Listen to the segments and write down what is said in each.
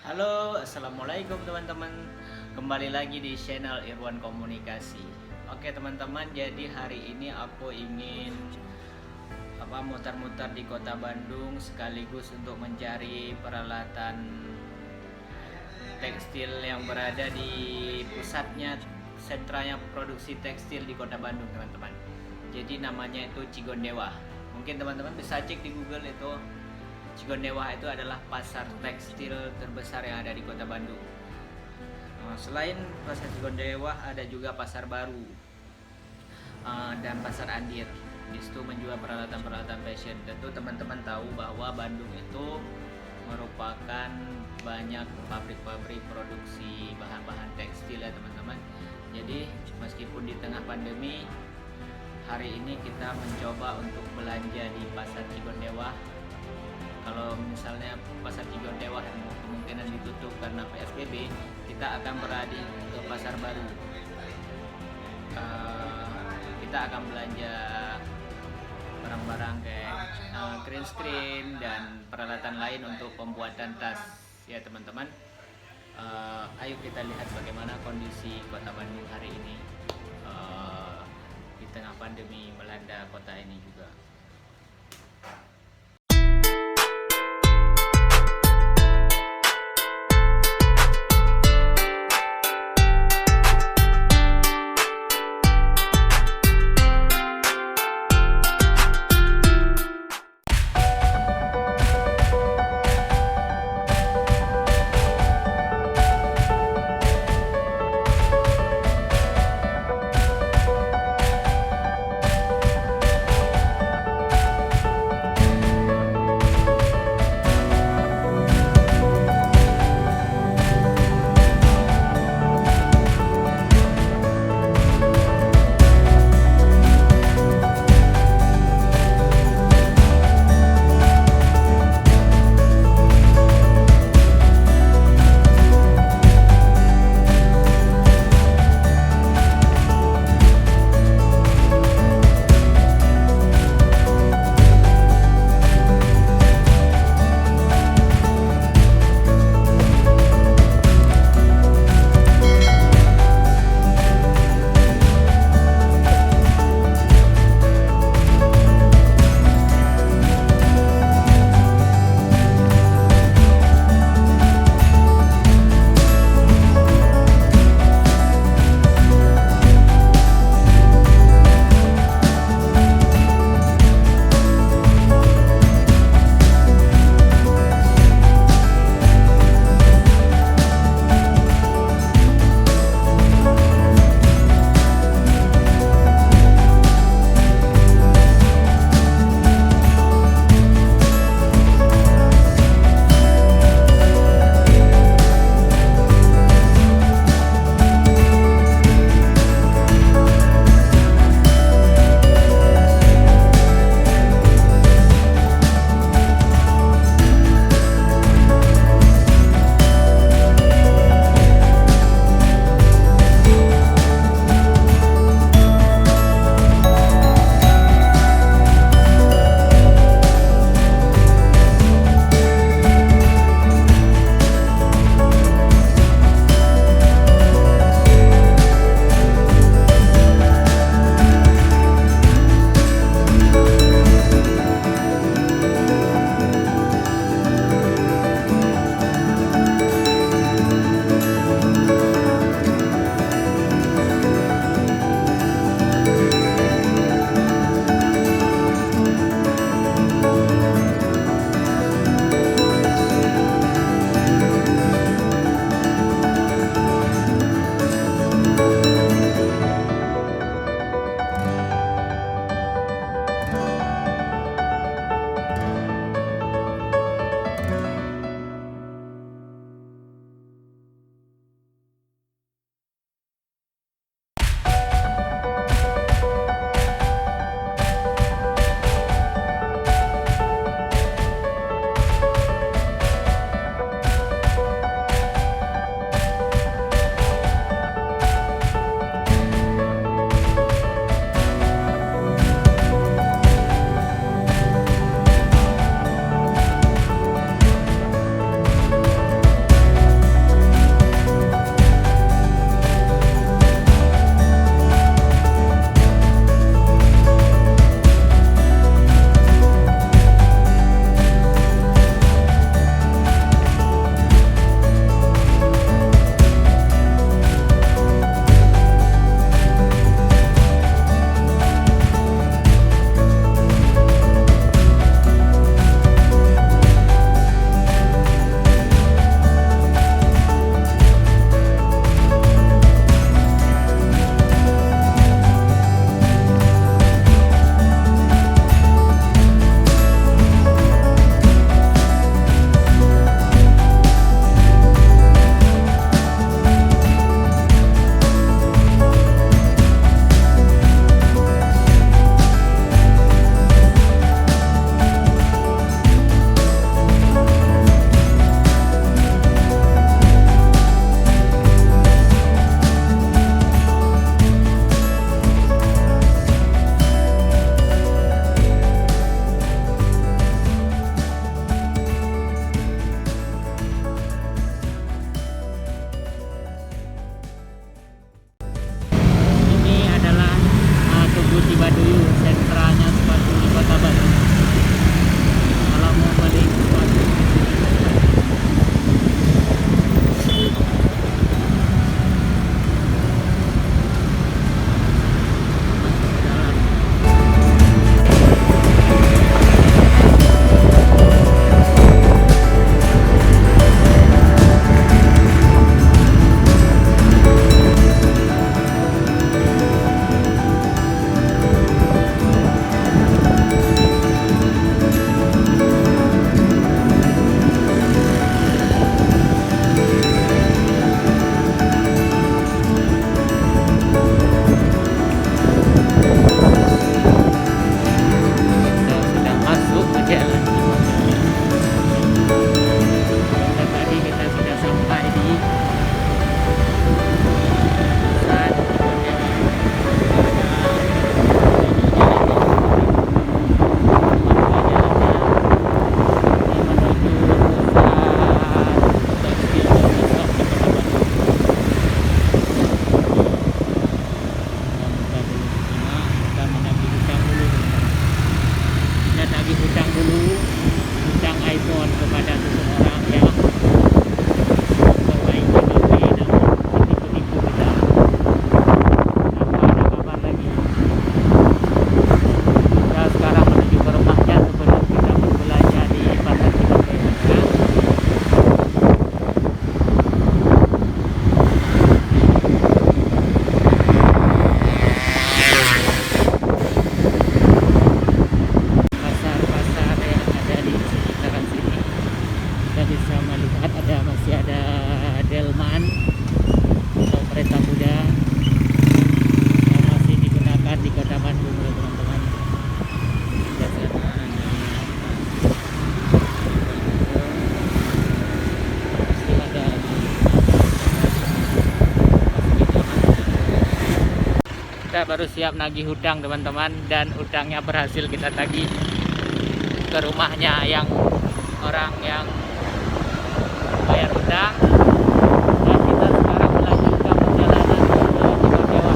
Halo, assalamualaikum teman-teman. Kembali lagi di channel Irwan Komunikasi. Oke teman-teman, jadi hari ini aku ingin mutar-mutar di kota Bandung sekaligus untuk mencari peralatan tekstil yang berada di pusatnya, sentranya produksi tekstil di kota Bandung teman-teman. Jadi namanya itu Cigondewa. Mungkin teman-teman bisa cek di Google, itu Cigondewa itu adalah pasar tekstil terbesar yang ada di kota Bandung. Selain pasar Cigondewa ada juga pasar baru dan pasar Andir. Di situ menjual peralatan-peralatan fashion. Tentu teman-teman tahu bahwa Bandung itu merupakan banyak pabrik-pabrik produksi bahan-bahan tekstil ya teman-teman. Jadi meskipun di tengah pandemi, hari ini kita mencoba untuk belanja di pasar Cigondewa. Kalau misalnya pasar Cigondewa yang kemungkinan ditutup karena PSBB, kita akan beralih ke pasar baru. Kita akan belanja barang-barang kayak green screen dan peralatan lain untuk pembuatan tas ya teman-teman. Ayo kita lihat bagaimana kondisi kota Bandung hari ini di tengah pandemi melanda kota ini juga. lihat masih ada delman atau kereta kuda yang masih digunakan di kota Bandung ya teman-teman. Lihat sana masih ada kita baru siap nagih hutang teman-teman, dan hutangnya berhasil kita tagih ke rumahnya yang orang yang bayar hutang. Dan kita sekarang melanjutkan perjalanan ke Cigondewa.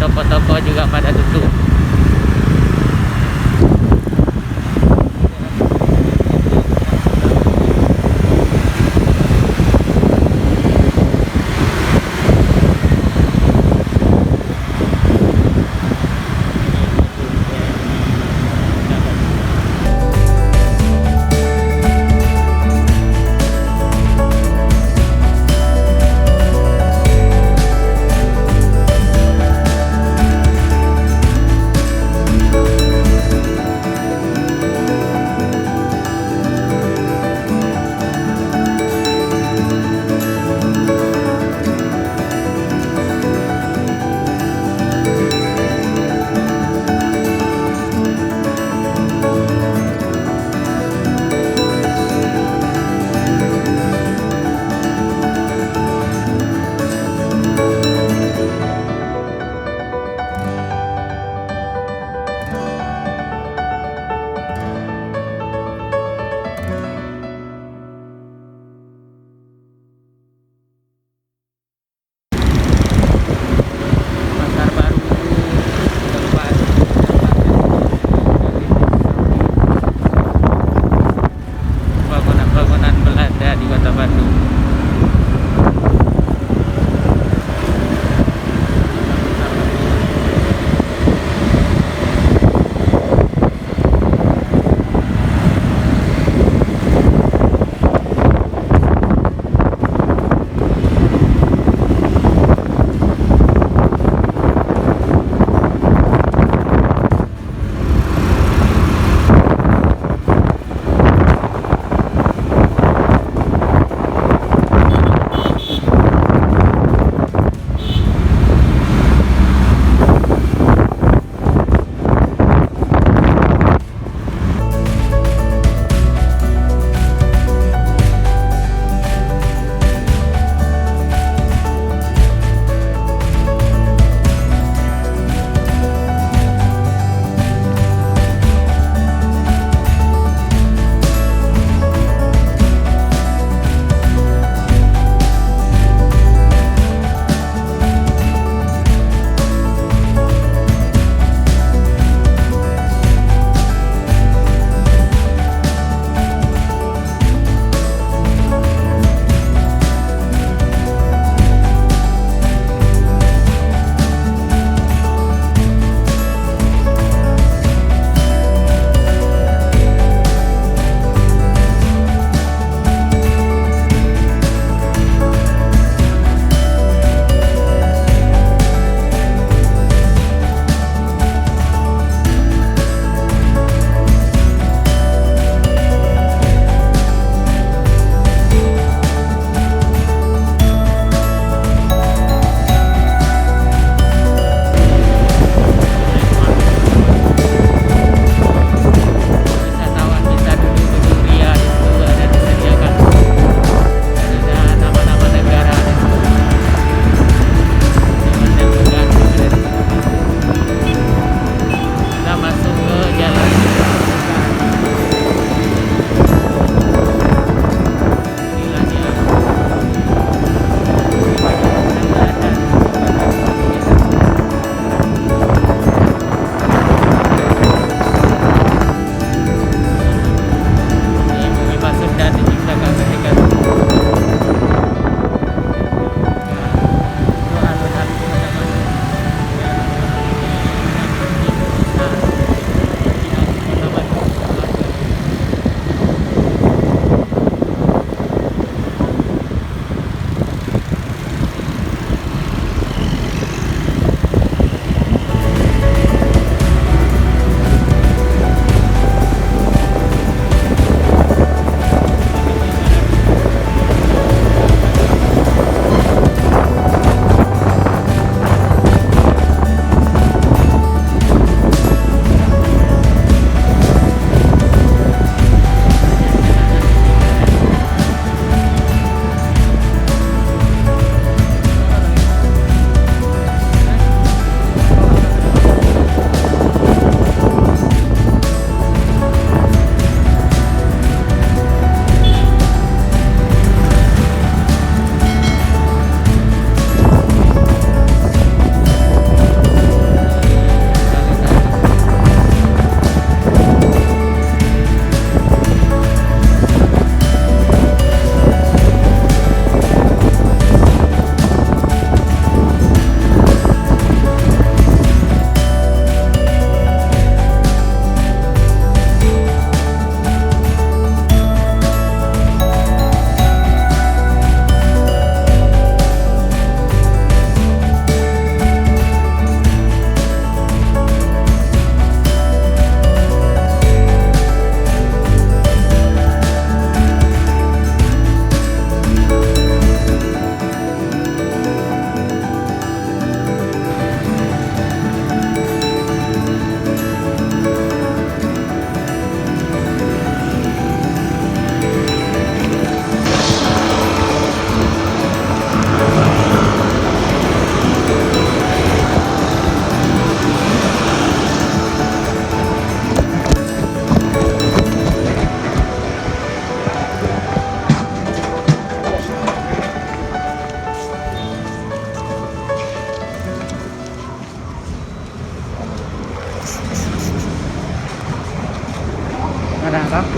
toko-toko juga pada tutup.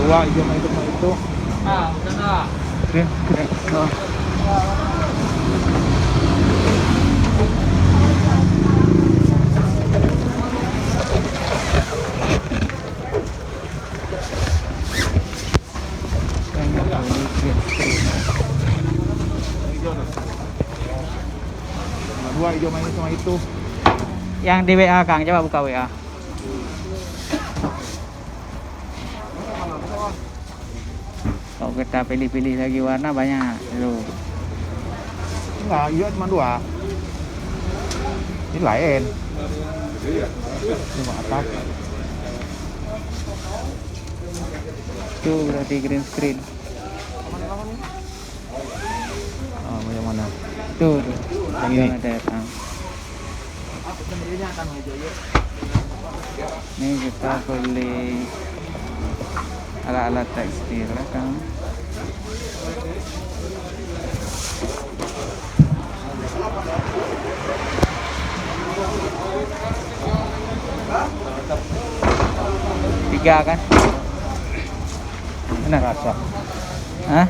dua hijau sama itu. Ah, udah nggak? Green. Oh. Dua hijau sama itu. Yang di WA Kang, coba buka WA. Kalau kita pilih-pilih lagi warna banyak loh. Enggak, hijau cuma dua. Ini lain. Cuma atas. Tuh berarti green screen. Oh, yang mana? Tuh. Yang ini. Ada. Ini kita beli alat-alat tekstil kan. Tiga kan? Benar? Rasa. Hah?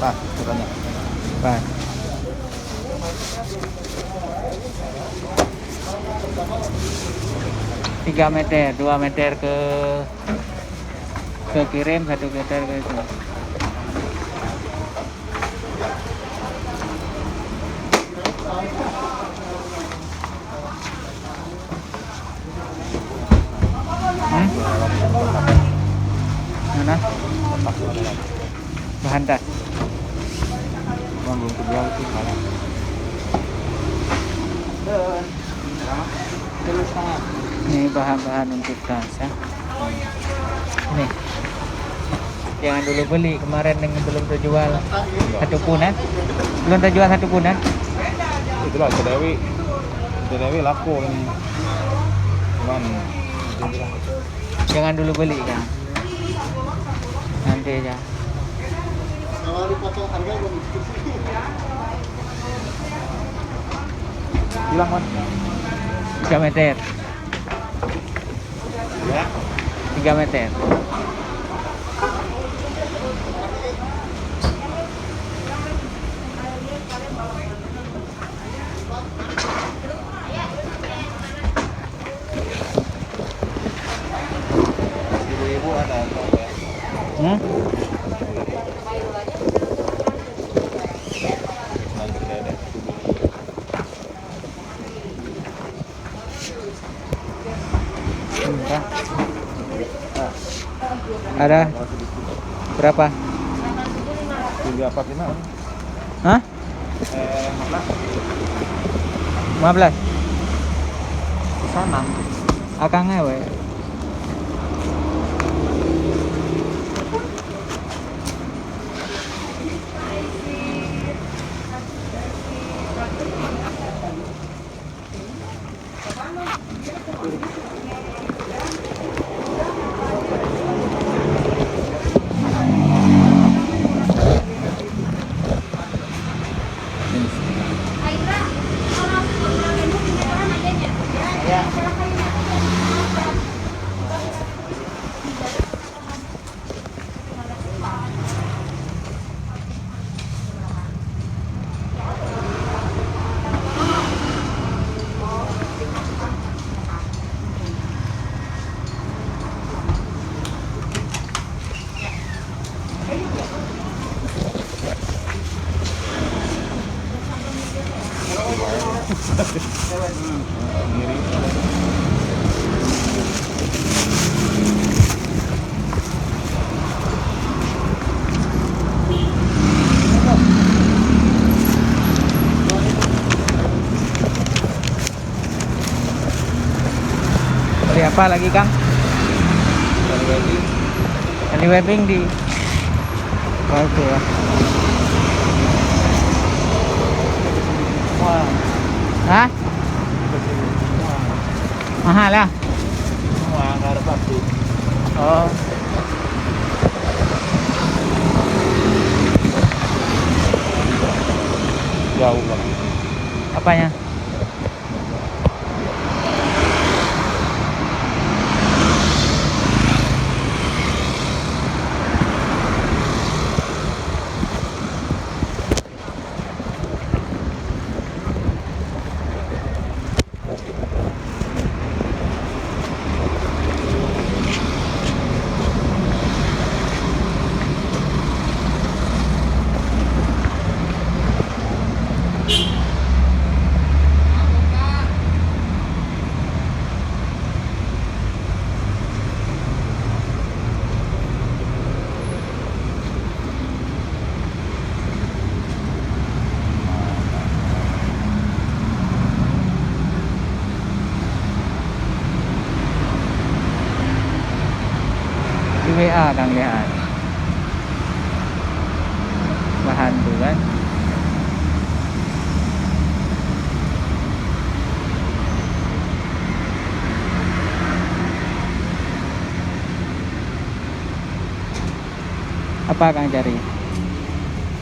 Pas, ukurannya. Pas. Tiga meter, 2 meter ke kirim, 1 meter ke itu. Mana? Bahan tas. Bang belum kejual itu salah. Ini bahan-bahan untuk tas ya. Ini. Jangan dulu beli, kemarin yang belum terjual satu punan. Belum terjual satu punan. Itulah Dewi laku ini. Cuman Jangan dulu beli kan. Nanti aja. bilang man. 3 meter. Ya. 3 meter. Ibu-ibu ada ya. Hmm? Entah. Ada berapa? Tinggi apa kena? Hah? 15. 15. Sana. Akangnya we. Beli apa lagi Kang? Tali webbing di itu ya. Wah. Hah? Mahal ya? Wah, enggak ada plastik. Oh. Jauh banget. Apanya? Kang lihat bahan tuh kan. Apa Kang cari?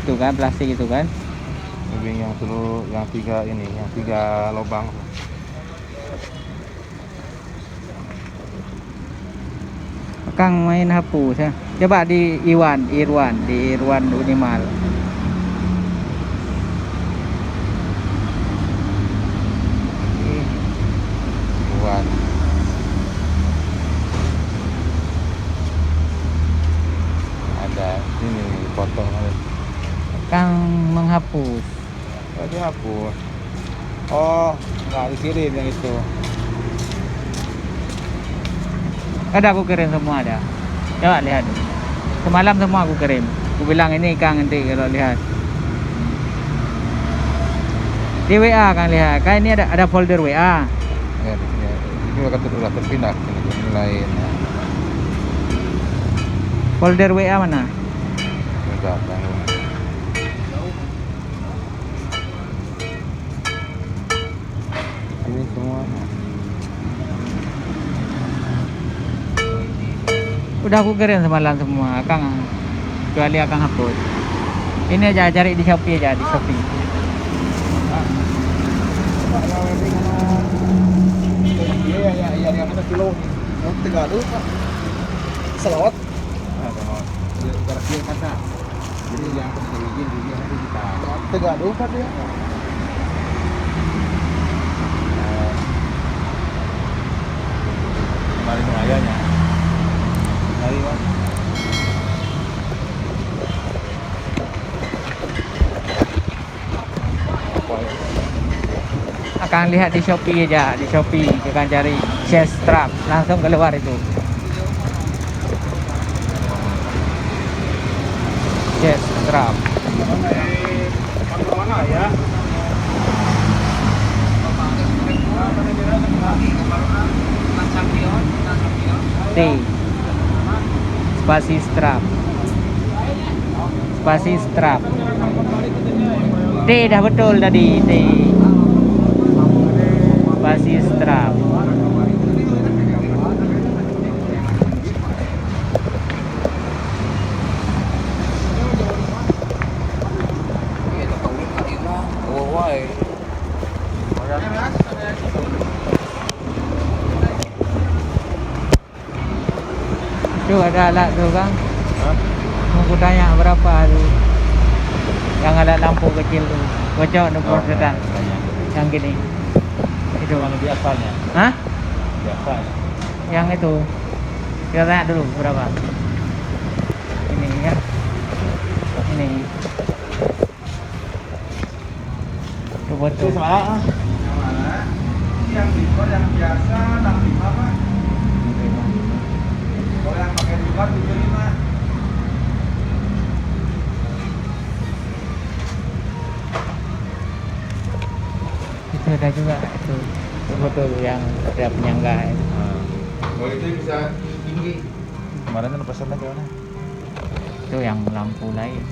Itu kan plastik itu kan. Lebih yang dulu yang 3 ini, yang 3 lubang. Kang main hapus ya. Coba di Irwan Unimal. Buat ada ini foto. Kang menghapus. Oh, dihapus. Oh, nggak dikirim yang itu. Ada aku kirim semua ada. Coba lihat. Semalam semua aku kirim. Aku bilang ini Kang nanti kalau lihat. Di WA Kang lihat. Kan ini ada folder WA. Ya, ini udah terpindah ini lain. Ya. Folder WA mana? Udah tanggung. Ini semua. Udah aku kirim semalam semua, Kang. Kecuali Kang hapus. Ini aja cari di Shopee aja, di Shopee. Iya, yang ada kilo. Tinggal dulu, Pak. Selawat. Garasi kata. Jadi yang izin dia nanti kita. Tinggal dulu, Pak dia. Kemarin itu ayahnya. Mari, Pak. Akan lihat di Shopee aja, di Shopee akan cari chest strap, langsung keluar itu. Chest strap. Mana ya? T. Spasi strap. Spasi strap. T dah betul tadi, T. Spasi strap. Oh, why? Tuh ada alat tuh Kang. Hah? Mau tanya berapa tuh? Yang ada lampu kecil tuh. Bocor tuh sedang. Yang gini. Itu. Yang biasanya. Hah? Biasa. Yang itu. Kita tanya dulu berapa? Ini ya. Ini. Tuh betul. Yang mana? Yang diskon yang biasa 65, Pak. Kalau yang pakai diskon 75. Itu ada juga itu. Itu betul yang ada penyangga itu. Kalau itu bisa tinggi. Kemarin kan pesannya ke mana? Itu yang lampu lain.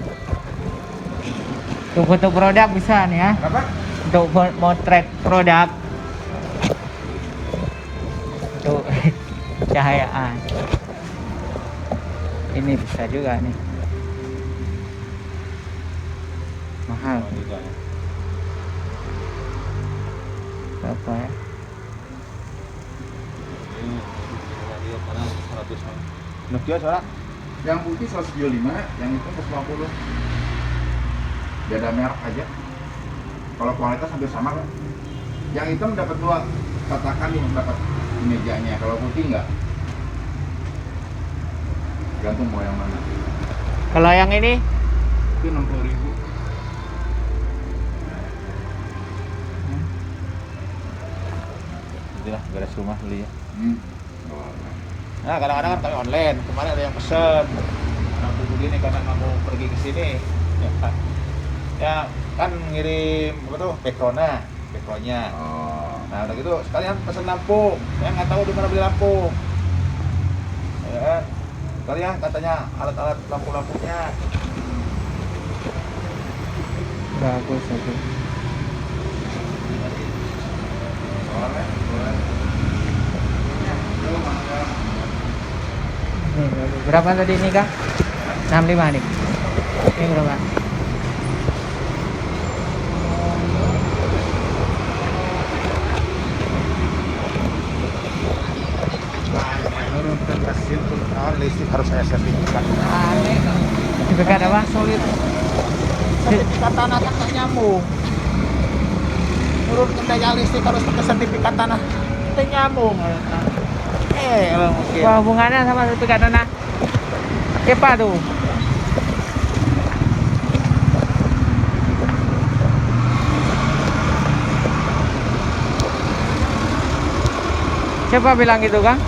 Untuk foto produk bisa nih ya. Kenapa? Untuk motret produk. Untuk cahayaan. Ini bisa juga nih. Mahal. Berapa ya? Nokia soalnya yang putih 175, yang itu 150. Beda merek aja. Kalau kualitas hampir sama kan. Yang hitam dapat 2 tatakan nih, dapat di mejanya. Kalau putih enggak. Gantung mau yang mana. Kalau yang ini Itu 60.000. Itulah beres rumah beli ya. Nah, kadang-kadang kan kami online. Kemarin ada yang pesen. Aku begini karena nggak mau pergi ke sini. Ya kan ngirim apa tuh backgroundnya. Nah udah gitu sekalian pesen lampu. Saya nggak tahu di mana beli lampu. Ya kan? Kalian katanya alat-alat lampu-lampunya. Bagus itu. Soalnya, Nih, berapa tadi ini Kang? 65 nih. Ini berapa? menurunkan hasil penggunaan listrik harus saya sertifikat. Sertifikat apa? Solid. Sertifikat tanah kan tak nyambung. Menurunkan daya listrik harus pakai sertifikat tanah. Tak nyambung. Mungkin. Wah, hubungannya sama sertifikat tanah. Kepa tuh. Siapa bilang gitu, Kang?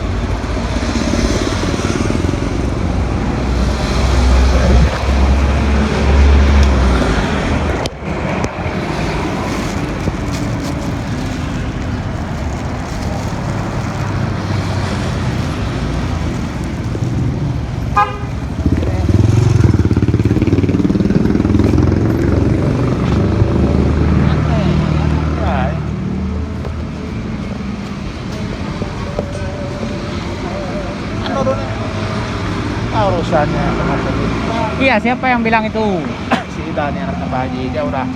Urusannya Iya, siapa yang bilang itu? si Dani anaknya Pak Haji, dia udah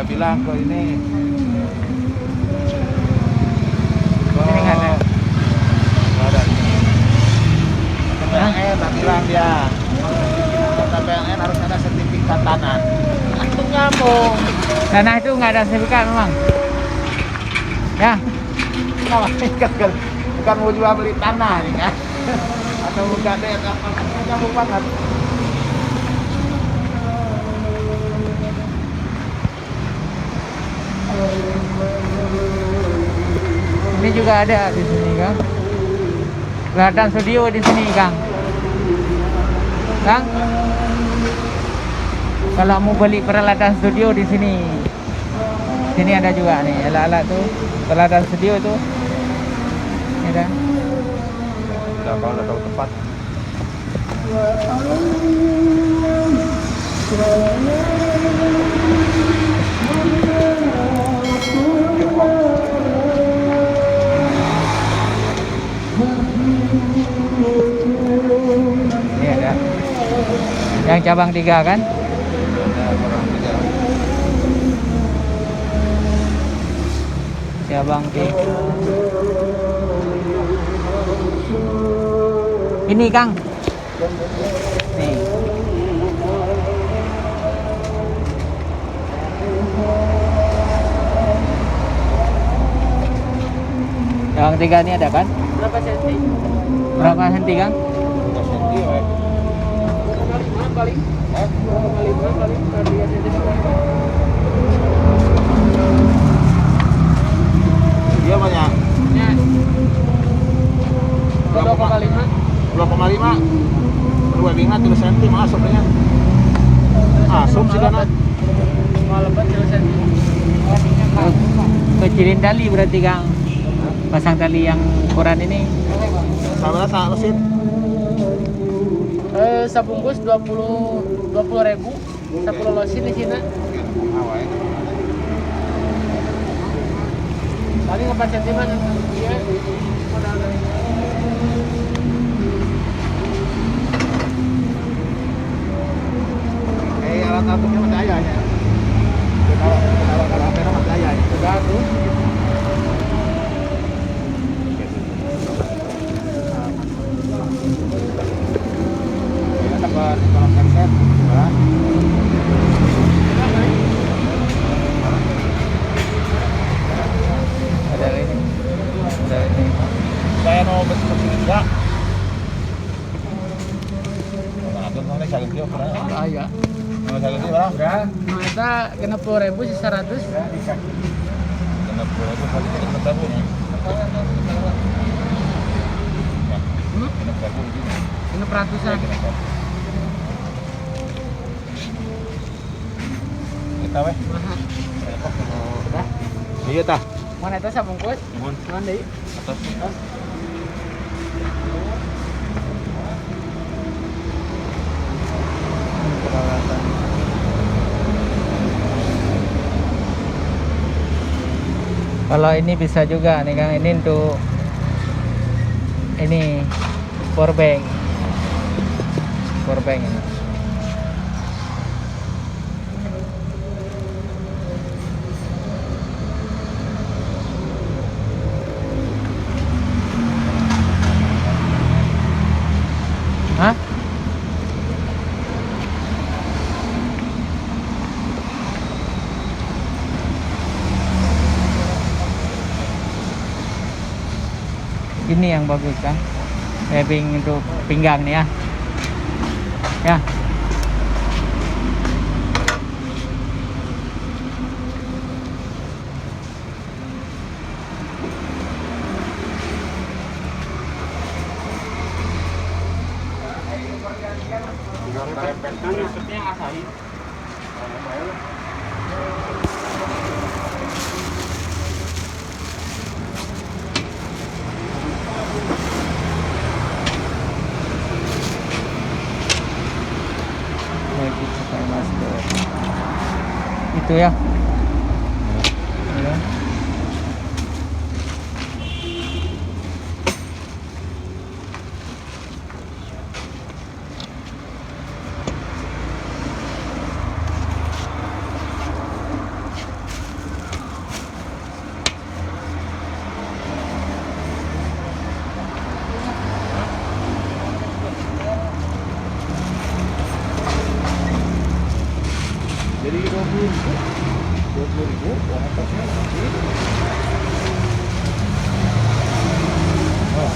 bilang ke ini. Ini nggak ada. Nggak ada. PLN bilang dia. Kata PLN harus ada sertifikat tanah. Itu nyambung. Tanah itu nggak ada sertifikat memang. Ya, Bukan mau jual beli tanah nih kan. Atau bukan deh, apa nyambung banget. ini juga ada di sini, Kang. Peralatan studio di sini, Kang. Kang, kalau mau beli peralatan studio di sini, sini ada juga nih alat-alat tuh, peralatan studio tuh. Ini ada. Udah kalau udah tahu tempat. Ini ada. Yang cabang 3 kan? Cabang 3. Ini, Kang. Nih. Cabang 3 ini ada kan? Berapa senti? Berapa senti, Kang? Dia banyak. 2,5. 2,5. 2 bingat 3 cm masuknya. Asum sih kan. Lebat 3 senti. Kecilin tali berarti, Kang. Pasang tali yang ukuran ini. Sabar tak mesin. Sabungkus 20.000. 10 losin di sini. Paling 4 cm kan? Iya. Modal dari. Alat alatnya masih ada ya. Kalau kamera masih ada ya. Bagus. Kita dapat kalau konsep, kan? Ada ini. Ada ini. Saya mau betul enggak? Aku mau saya ganti apa? Ah, ya. Mau saya ganti berapa? Udah. Kita kena 10.000 sisa 100. Kena puluh itu kali kena tabu nih. Kena tabu ini. Kena peratusan. Kita weh. Mahal. Udah. Iya tah. Mana itu sabungkus? Mohon. Mana deh? Atas. Kalau ini bisa juga nih Kang, ini untuk ini power bank ini. Hah? Ini yang bagus kan, webbing untuk pinggang nih ya. Ya. Lagi pakai masker. Itu ya. Ya. Jadi 20.000 uang ongkosnya nanti. Oh.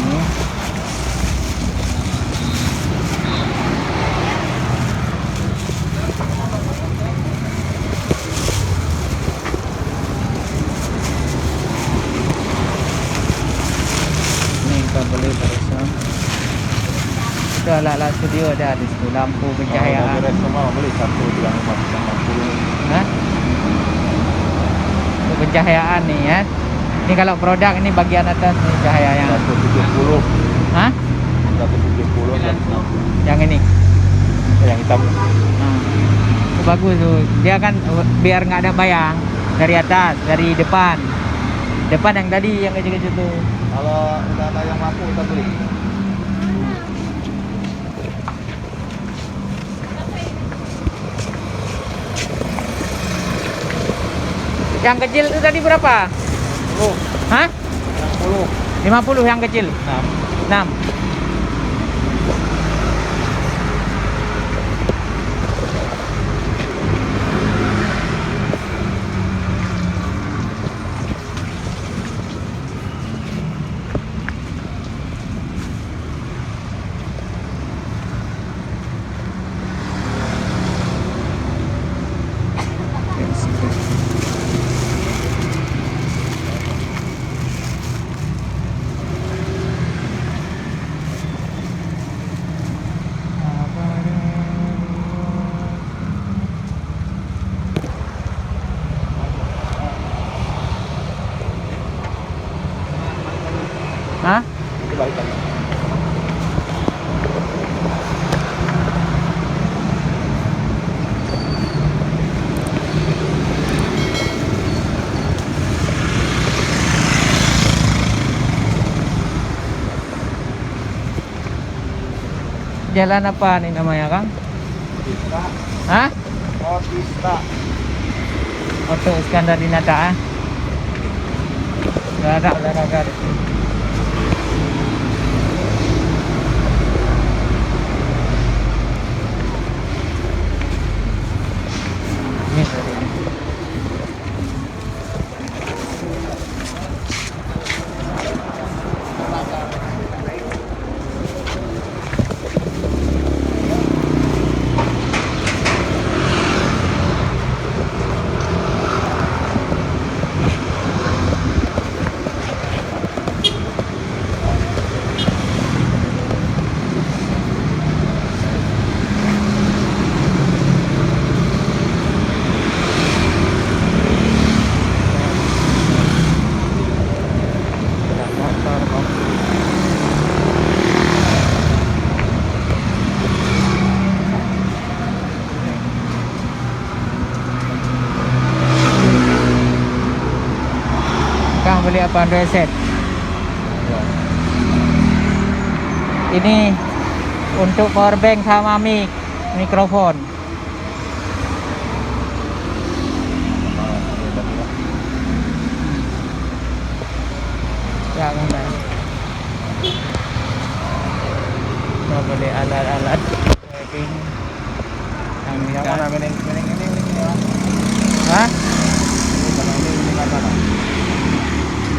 Ini. Ini kita beli barusan. Itu alat-alat studio ada di situ, lampu pencahayaan. Beres semua beli 1,60. Hah? Untuk pencahayaan nih ya. Ini kalau produk ini bagian atas nih cahayanya. 170. Hah? 170 dan 60. Yang ini. Yang hitam. Nah, itu bagus tuh. Dia kan biar nggak ada bayang dari atas, dari depan. Depan yang tadi yang kecil-kecil tuh. Kalau udah ada yang lampu kita beli. Yang kecil itu tadi berapa? 10. Hah? 60. 50 yang kecil. 6. 6. Hah? Itu balik lagi. Jalan apa nih namanya, Kang? Bisa. Hah? Oh, bisa. Oto Iskandar Dinata. Gak ada olahraga di sini. Ini tadi. beli apaan reset. Ini untuk powerbank sama mikrofon. Ya mana? Mau beli alat-alat wedding. Yang mana ini? Hah?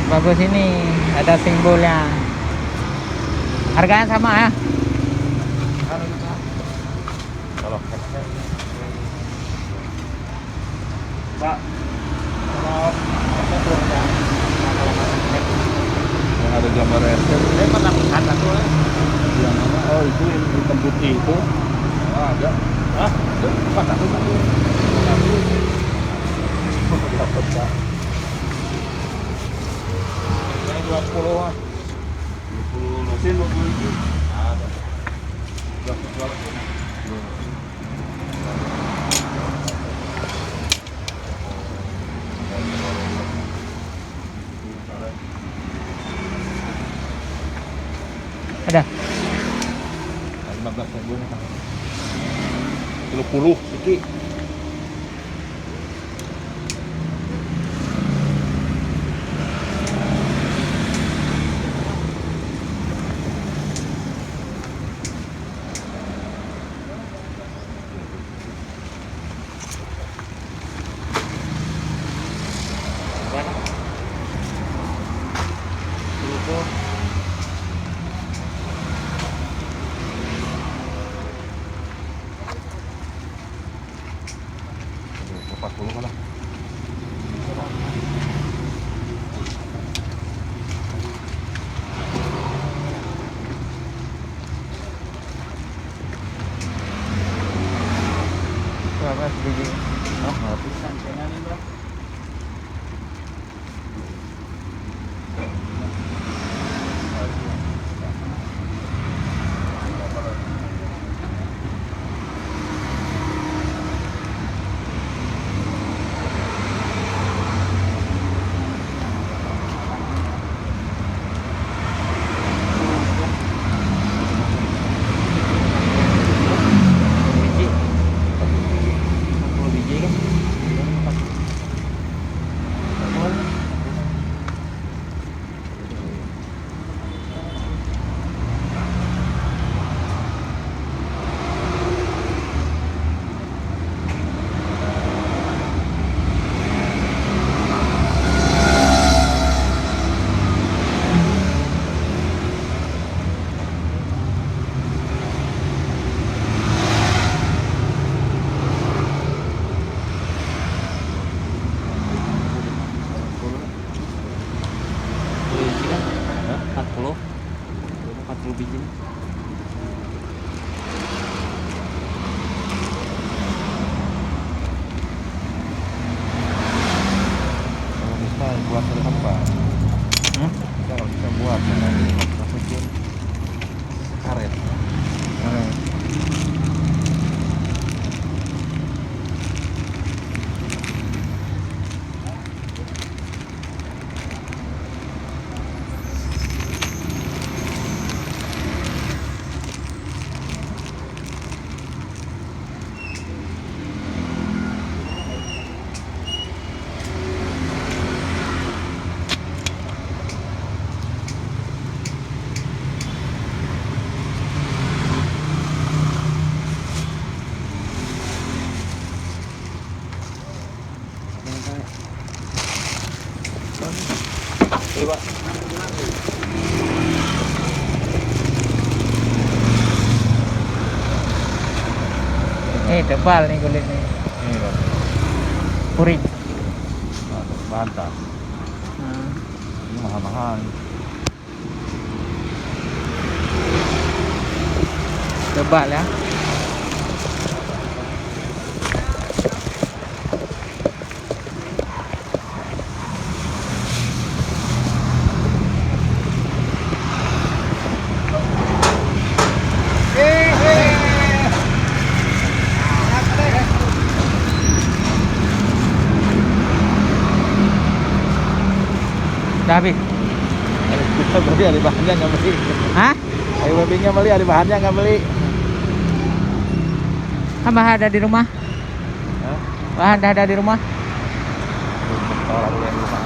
Bagus ini, ada simbolnya. Harganya sama ya? Kalau Pak, kalau yang ada gambar RT, Saya pernah pesan satu lah. yang mana? Oh itu yang hitam putih itu. Oh, ada. Hah? Ada. Pak, satu. Dapat Pak. Yang 20-an. 20 mesin 20 itu. Ada. Dapat berapa? Ada. 15.000 nih. 30 sedikit. Berapa sebiji? Oh, ratusan. Buat apa? Kita kalau bisa buat masukin karet. Tebal nih kulitnya. Ini loh, Puring. bantah. Ini mahal-mahal. Tebal ya. habis. Berarti ada bahannya nggak beli. Hah? Ayo babinya beli, ada bahannya nggak beli. Kan bahan ada di rumah. Hah? Bahan ada di rumah. Orang yang rumah.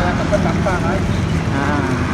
Yang tempat gampang aja. Nah.